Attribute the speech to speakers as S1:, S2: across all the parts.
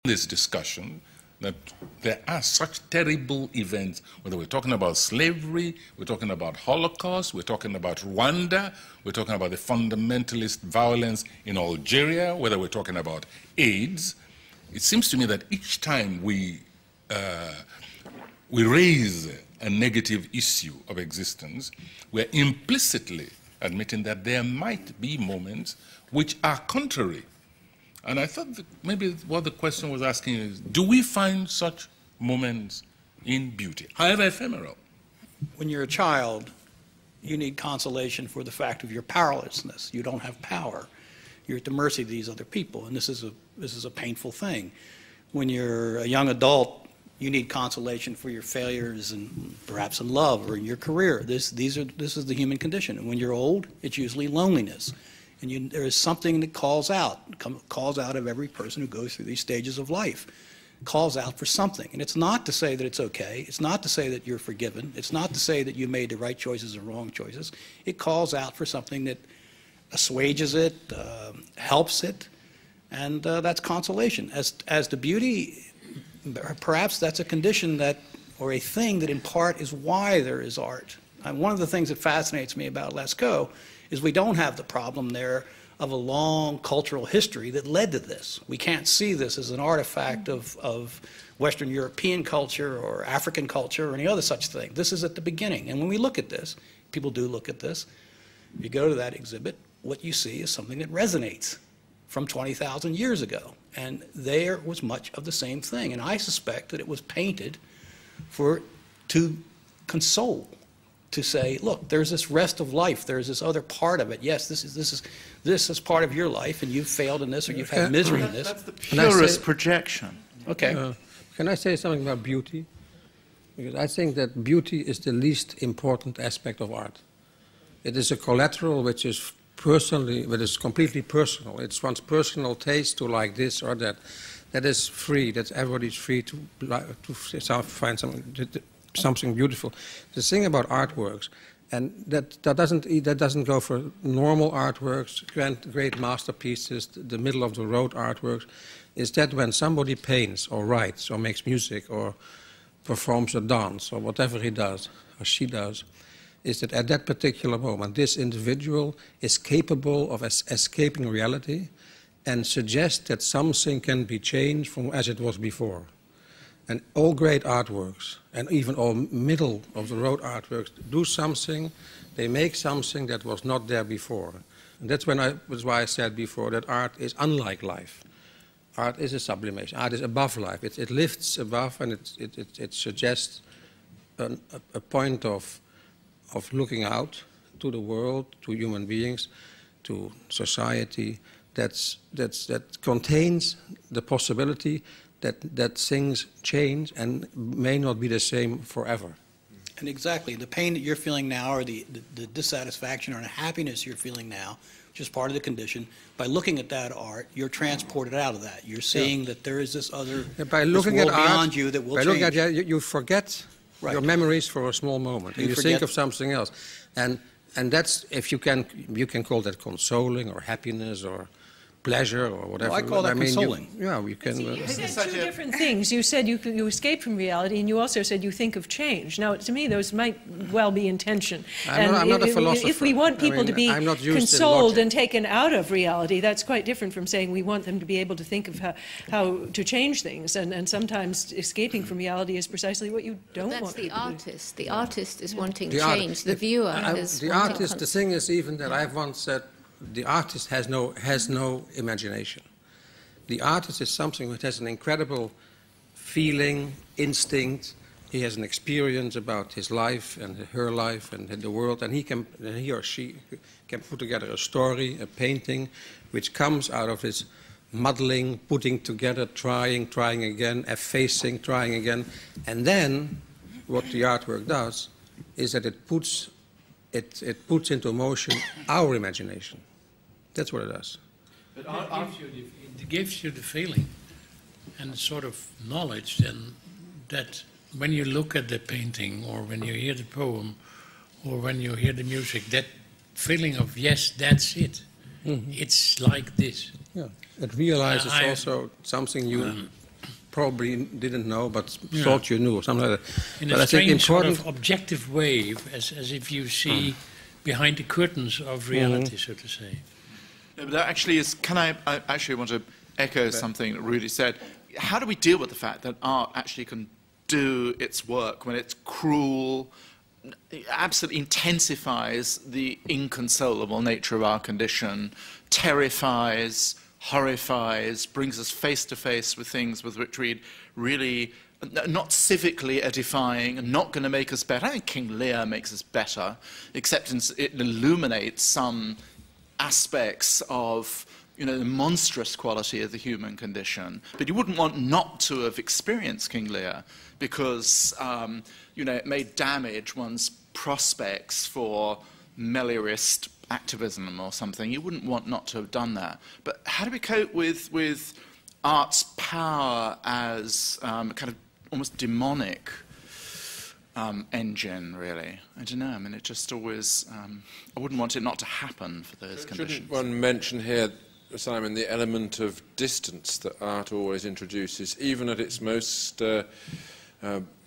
S1: this discussion that there are such terrible events, whether we're talking about slavery, we're talking about Holocaust, we're talking about Rwanda, we're talking about the fundamentalist violence in Algeria, whether we're talking about AIDS. It seems to me that each time we raise a negative issue of existence, we're implicitly admitting that there might be moments which are contrary. And I thought that maybe what the question was asking is, do we find such moments in beauty, however ephemeral?
S2: When you're a child, you need consolation for the fact of your powerlessness. You don't have power. You're at the mercy of these other people, and this is a painful thing. When you're a young adult, you need consolation for your failures and perhaps in love or in your career. This is the human condition. And when you're old, it's usually loneliness. And there is something that calls out of every person who goes through these stages of life, calls out for something. And it's not to say that it's okay. It's not to say that you're forgiven. It's not to say that you made the right choices or wrong choices. It calls out for something that assuages it, helps it, and that's consolation. As to beauty, perhaps that's a condition that, or a thing that in part is why there is art. And one of the things that fascinates me about Lascaux is we don't have the problem there of a long cultural history that led to this. We can't see this as an artifact of Western European culture or African culture or any other such thing. This is at the beginning. And when we look at this, people do look at this, if you go to that exhibit, what you see is something that resonates from 20,000 years ago. And there was much of the same thing. And I suspect that it was painted to console, to say, look, there's this rest of life, there's this other part of it. Yes, this is part of your life, and you've failed in this, or you've had misery in this.
S3: That's the purest projection.
S2: Okay.
S4: Can I say something about beauty? Because I think that beauty is the least important aspect of art. It is a collateral which is completely personal. It's one's personal taste to like this or that. That is free. That everybody's free to find something beautiful. The thing about artworks, and that doesn't go for normal artworks, great masterpieces, the middle of the road artworks, is that when somebody paints or writes or makes music or performs a dance or whatever he does or she does, is that at that particular moment this individual is capable of escaping reality and suggests that something can be changed from as it was before. And all great artworks, and even all middle-of-the-road artworks, do something, they make something that was not there before. And that's why I said before that art is unlike life. Art is a sublimation. Art is above life. It lifts above, and it suggests a point of looking out to the world, to human beings, to society, that contains the possibility that things change and may not be the same forever.
S2: And exactly, the pain that you're feeling now, or the dissatisfaction or the happiness you're feeling now, which is part of the condition, by looking at that art, you're transported out of that. You're seeing that there is this other
S4: by looking
S2: this world
S4: at art,
S2: beyond you that will change.
S4: Looking at it, you forget your memories for a small moment, and you think of something else. And that's, if you can call that consoling or happiness or pleasure or whatever.
S2: Well, I call that consoling.
S4: We can.
S5: There's two different things. You said you escape from reality, and you also said you think of change. Now, to me, those might well be in tension.
S4: I'm not a philosopher.
S5: If we want people to be consoled and taken out of reality, that's quite different from saying we want them to be able to think of how to change things. And sometimes escaping from reality is precisely what you don't want.
S6: That's the artist. The artist is wanting change. The viewer is
S4: the artist. The thing is even that I've once said, the artist has no imagination. The artist is something that has an incredible feeling, instinct. He has an experience about his life and her life and the world, and he or she can put together a story, a painting, which comes out of his muddling, putting together, trying again, effacing, trying again. And then what the artwork does is that it puts into motion our imagination. That's what it does.
S7: But it gives you the feeling and sort of knowledge then that when you look at the painting or when you hear the poem or when you hear the music, that feeling of, yes, that's it. Mm-hmm. It's like this.
S4: Yeah, it realizes also something probably didn't know, but thought you knew, or something like that.
S7: In
S4: but
S7: a
S4: I think
S7: strange sort
S4: important,
S7: of objective way, as if you see behind the curtains of reality, so to say.
S3: No, but that actually is, I actually want to echo something that Rudy said. How do we deal with the fact that art actually can do its work when it's cruel, absolutely intensifies the inconsolable nature of our condition, terrifies, horrifies, brings us face to face with things with which we'd really not civically edifying and not going to make us better. I think King Lear makes us better, except it illuminates some aspects of the monstrous quality of the human condition. But you wouldn't want not to have experienced King Lear because, it may damage one's prospects for meliorist activism or something. You wouldn't want not to have done that. But how do we cope with art's power as a kind of almost demonic engine, really? I don't know. I mean, it just always... I wouldn't want it not to happen for those conditions.
S8: Shouldn't one mention here, Simon, the element of distance that art always introduces, even at its most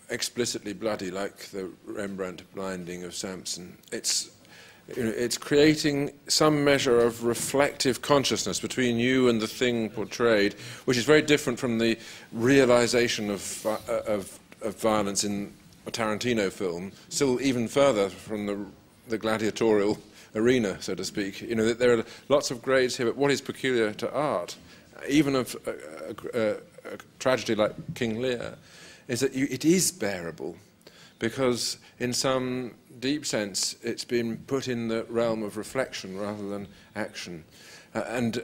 S8: explicitly bloody, like the Rembrandt blinding of Samson? It's creating some measure of reflective consciousness between you and the thing portrayed, which is very different from the realization of violence in a Tarantino film, still even further from the gladiatorial arena, so to speak. There are lots of grades here, but what is peculiar to art, even of a tragedy like King Lear, is that it is bearable, because in some deep sense it's been put in the realm of reflection rather than action. And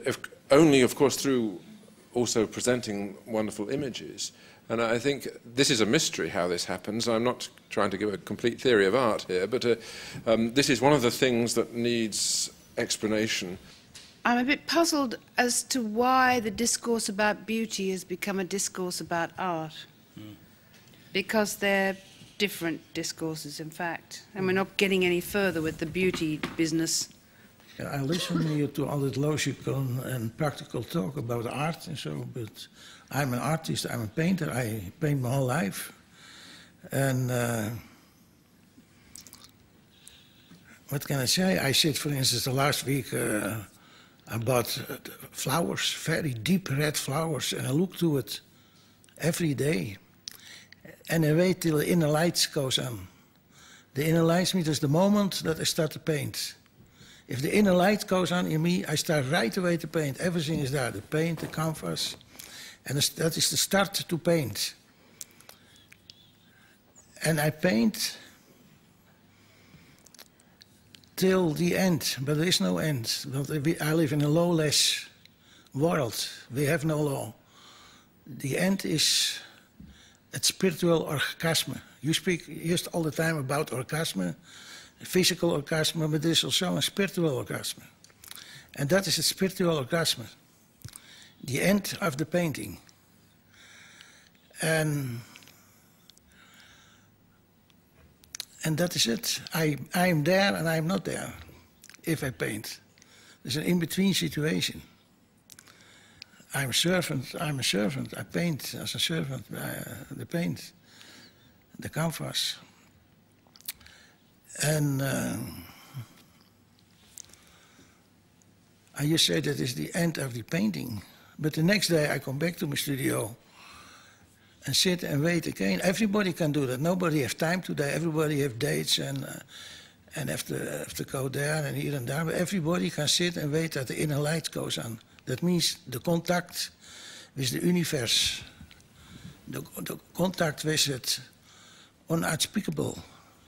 S8: only, of course, through also presenting wonderful images. And I think this is a mystery how this happens. I'm not trying to give a complete theory of art here, but this is one of the things that needs explanation.
S9: I'm a bit puzzled as to why the discourse about beauty has become a discourse about art. Because they're different discourses, in fact. And we're not getting any further with the beauty business.
S10: I listen to you to all that logical and practical talk about art and so, but I'm an artist, I'm a painter, I paint my whole life. And what can I say? I said, for instance, the last week I bought flowers, very deep red flowers, and I look to it every day. And I wait till the inner light goes on. The inner light means the moment that I start to paint. If the inner light goes on in me, I start right away to paint. Everything is there, the paint, the canvas. And that is the start to paint. And I paint till the end, but there is no end. I live in a lawless world. We have no law. The end is a spiritual orgasm. You speak just all the time about orgasm, physical orgasm, but there is also a spiritual orgasm. And that is a spiritual orgasm. The end of the painting. And that is it. I am there and I am not there if I paint. There's an in-between situation. I'm a servant, I paint as a servant, the paint, the canvas. And I just say that is the end of the painting. But the next day I come back to my studio and sit and wait again. Everybody can do that. Nobody has time today. Everybody has dates and have to go there and here and there. But everybody can sit and wait that the inner light goes on. That means the contact with the universe, the contact with it unspeakable,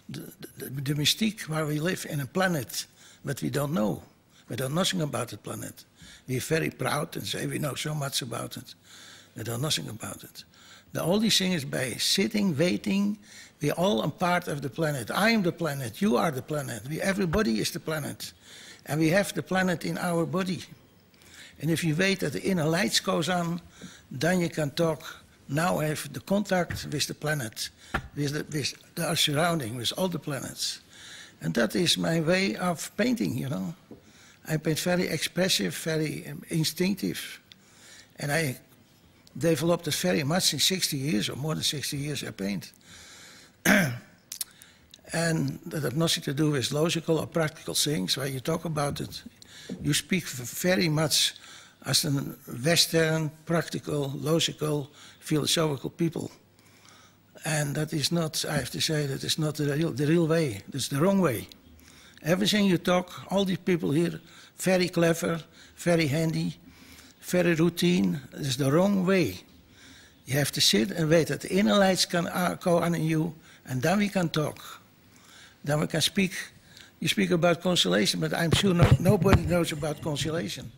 S10: the mystique where we live in a planet that we don't know. We know nothing about the planet. We're very proud and say we know so much about it. We know nothing about it. The only thing is by sitting, waiting, we're all a part of the planet. I am the planet, you are the planet, everybody is the planet. And we have the planet in our body. And if you wait that the inner lights goes on, then you can talk, now I have the contact with the planet, with our surrounding, with all the planets. And that is my way of painting, you know. I paint very expressive, very instinctive. And developed it very much in 60 years, or more than 60 years I paint. And that has nothing to do with logical or practical things. When you talk about it, you speak very much as a Western, practical, logical, philosophical people. And that is not, I have to say, that is not the real way. That's the wrong way. Everything you talk, all these people here, very clever, very handy, very routine. That is the wrong way. You have to sit and wait that the inner lights can go on in you, and then we can talk. Then we can speak. You speak about consolation, but I'm sure nobody knows about consolation.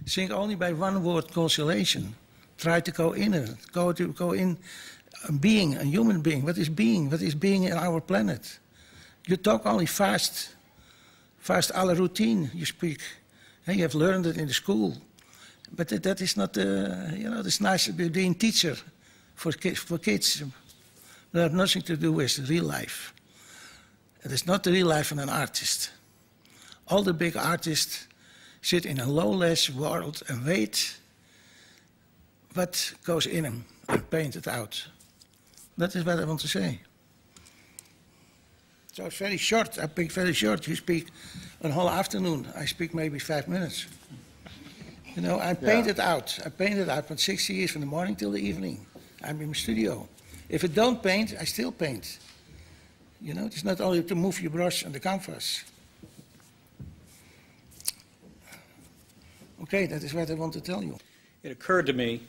S10: Think only by one word, consolation. Try to go in it. Go in a being, a human being. What is being? What is being in our planet? You talk only fast à la routine. You speak. And you have learned it in the school. But that is not, it's nice being teacher for kids. That has nothing to do with real life. It is not the real life of an artist. All the big artists sit in a lowless world and wait what goes in them and paint it out. That is what I want to say. So it's very short. I speak very short. You speak a whole afternoon. I speak maybe 5 minutes. You know, I paint it out. I paint it out for 60 years from the morning till the evening. I'm in my studio. If I don't paint, I still paint. You know, it's not only to move your brush on the canvas. Okay, that is what I want to tell you.
S2: It occurred to me,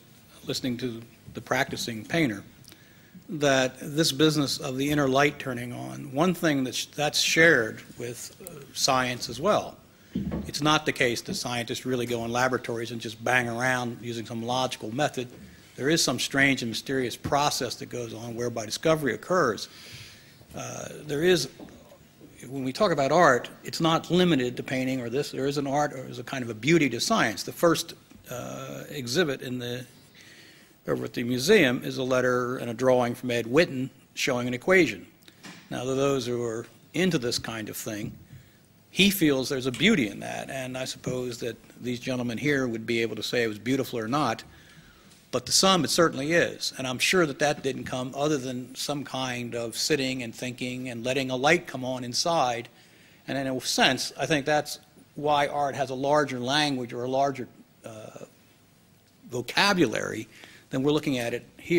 S2: listening to the practicing painter, that this business of the inner light turning on, one thing that's shared with science as well. It's not the case that scientists really go in laboratories and just bang around using some logical method. There is some strange and mysterious process that goes on whereby discovery occurs. When we talk about art, it's not limited to painting or this. There is an art, or there's a kind of a beauty to science. The first exhibit over at the museum is a letter and a drawing from Ed Witten showing an equation. Now, to those who are into this kind of thing, he feels there's a beauty in that, and I suppose that these gentlemen here would be able to say it was beautiful or not, but to some it certainly is, and I'm sure that that didn't come other than some kind of sitting and thinking and letting a light come on inside, and in a sense, I think that's why art has a larger language or a larger vocabulary than we're looking at it here.